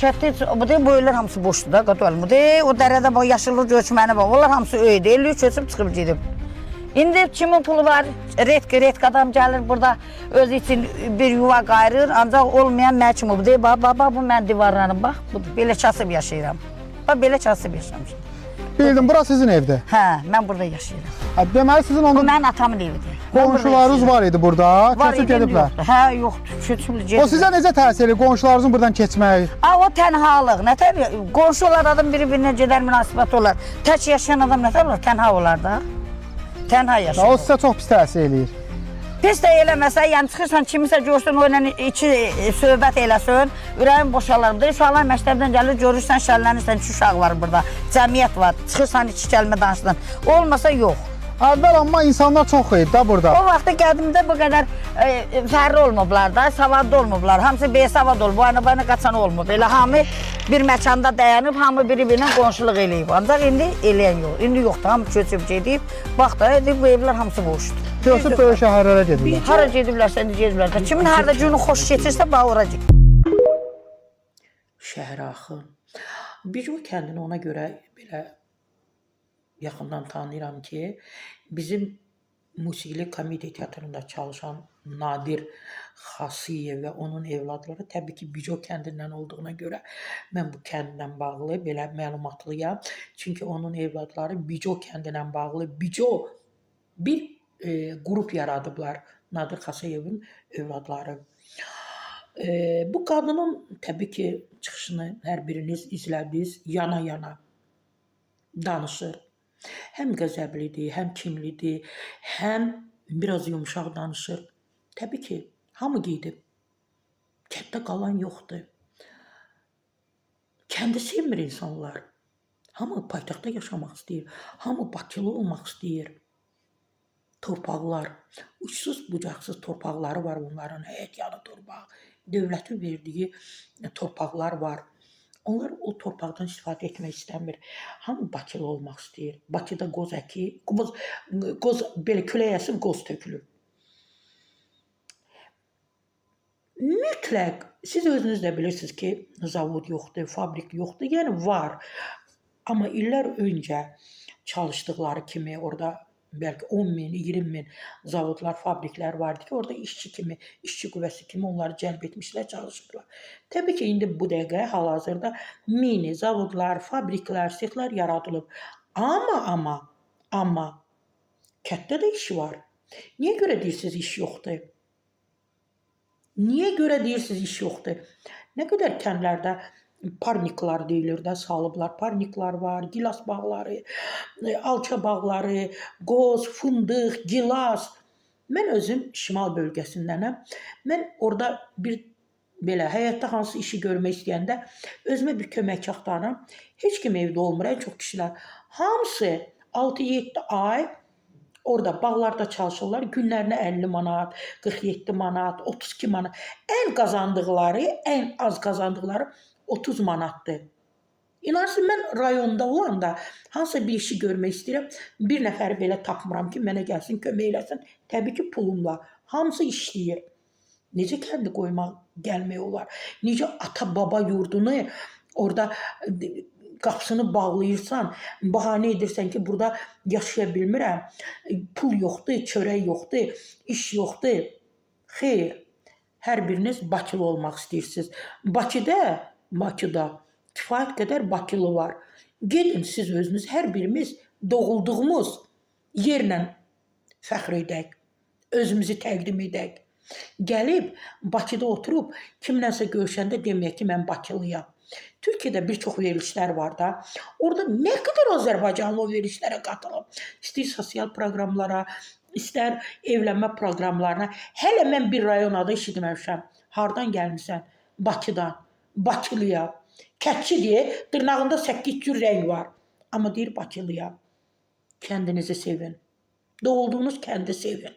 Kətdə bu evlər hamısı boşdur da, qatvalım. O dərədə bax, yaşıllıq göçməni bax, onlar hamısı öydə, elli köçüb çıxıb gedib. İndi kimin pulu var, redk adam gəlir burada, özü için bir yuva qayırır, ancaq olmayan mən kimi bu deyir, bax, bu mən divarlarım, bax, belə kasıb yaşayıram. Bax, belə kasıb yaşamışım. Bildim, bura sizin evdə. Hə, mən burada yaşayıram. Deməli sizin Bu onda mənim atamın evidir. qonşularınız var idi burada, Var keçib idi, gediblər. yoxdur. Hə, yoxdur, köçüb gediblər. O sizə necə təsir edir qonşularınızın buradan keçməyi? O tənhalıq, nətər, qonşu olar, adam biri-birinə gedər, münasibət olar. Tək yaşayan adam nətər olar, tənha olar da. Tənha yaşayır. O sizə çox pis təsir eləyir. Pis də eləməsə, yəni çıxırsan, kimisə görsün, o ilə iki söhbət eləsin, ürəyin boşalır. Uşaqlar məktəbdən gəlir, görürsən, şəllənirsən, 2 uşaq var burada, cəmiyyət var, çıxırsan 2 kəlmə danışdın. Olmasa yox. Əvvəl amma insanlar çox idi da burada. O vaxtda qədimdə bu qədər fərri olmublar da, savadlı olmublar. Hamısı besavad olub, bu yana qaçan olmub. Elə hamı bir məkanda dayanıb, hamı biri-birinə qonşuluq eləyib. Ancaq indi eləyən yox. İndi yoxdur, hamı köçüb gedib. Bax da, bu evlər hamısı boşdur. Köçüb böyük şəhərlərə gedirlər. Hara gediblərsə, indi gediblər də. Kimin harada günü xoş keçirsə, bax ora gedir. Şəhər axı. Bico kəndini ona görə belə yaxından tanıyıram ki, bizim musiqili komediya teatrında çalışan Nadir Xasiyev və onun evladları təbii ki, Bico kəndindən olduğuna görə mən bu kəndlə bağlı belə məlumatlıyam. Çünki onun evladları Bico kəndindən bağlı bir qrup yaradıblar. Nadir Xasiyevin evladları. Bu qadının təbii ki, çıxışını hər biriniz izlədiniz, yana-yana danışır. Həm qəzəblidir, həm kimlidir, həm biraz yumşaq danışır. Təbii ki, hamı gedib. Kənddə qalan yoxdur. Kəndi sevmir insanlar. Hamı paytaxtda yaşamaq istəyir. Hamı Bakılı olmaq istəyir. Torpaqlar, uçsuz bucaqsız torpaqları var onların, həyət yanı torpaq. Dövlətin verdiyi torpaqlar var. Onlar o torpaqdan istifadə etmək istəmir. Hamı Bakılı olmaq istəyir. Bakıda qoz əki, belə külək əsib qoz tökülür. Mütləq, siz özünüz də bilirsiniz ki, zavod yoxdur, fabrik yoxdur, yəni var. Amma illər öncə çalışdıqları kimi orada bəlkə 10 min, 20 min zavodlar, fabriklər vardı ki, orada işçi qüvvəsi kimi onları cəlb etmişlər, çalışıblar. Təbii ki, indi bu dəqiqə hal-hazırda mini zavodlar, fabriklər, sexlər yaradılıb. Amma kənddə də iş var. Niyə görə deyirsiniz iş yoxdur? Niyə görə deyirsiniz iş yoxdur? Nə qədər kəndlərdə parniklar deyilir də, salıblar, parniklar var, gilas bağları, alça bağları, qoz, fındıq, gilas. Mən özüm şimal bölgəsindənəm. Mən orada bir belə həyatda hansı işi görmək istəyəndə özümə bir köməkçi axtarıram. Heç kim evdə olmur, ən çox kişilər. Hamısı 6-7 ay orada bağlarda çalışırlar. Günlərinə 50 manat, 47 manat, 32 manat. Ən az qazandıqları 30 manatdır. İnarsın, mən rayonda olanda hansısa bir işi görmək istəyirəm. Bir nəfəri belə tapmıram ki, mənə gəlsin, kömək eləsin. Təbii ki, pulumla. Hamısı işləyir. Necə kəndi qoymaq, gəlmək olar? Necə ata-baba yurdunu orada qapısını bağlayırsan, bahanə edirsən ki, burada yaşaya bilmirəm, pul yoxdur, çörək yoxdur, iş yoxdur. Xeyr, hər biriniz Bakılı olmaq istəyirsiniz. Bakıda kifayət qədər Bakılı var. Gedin siz özünüz, hər birimiz doğulduğumuz yerlə fəxr edək, özümüzü təqdim edək. Gəlib Bakıda oturub kimlənsə görüşəndə deməyək ki, mən Bakılıyam. Türkiyədə bir çox verilişlər var da, orada nə qədər Azərbaycanlı o verilişlərə qatılıb. İstəyir sosial proqramlara, istər evlənmə proqramlarına. Hələ mən bir rayon adı eşitməmişəm. Hardan gəlmişsən? Bakıdan. Bakılıyam. Kətçi deyir, dırnağında 8 cür rəng var. Amma deyir Bakılıyam. Kəndinizi sevin. Doğulduğunuz kəndi sevin.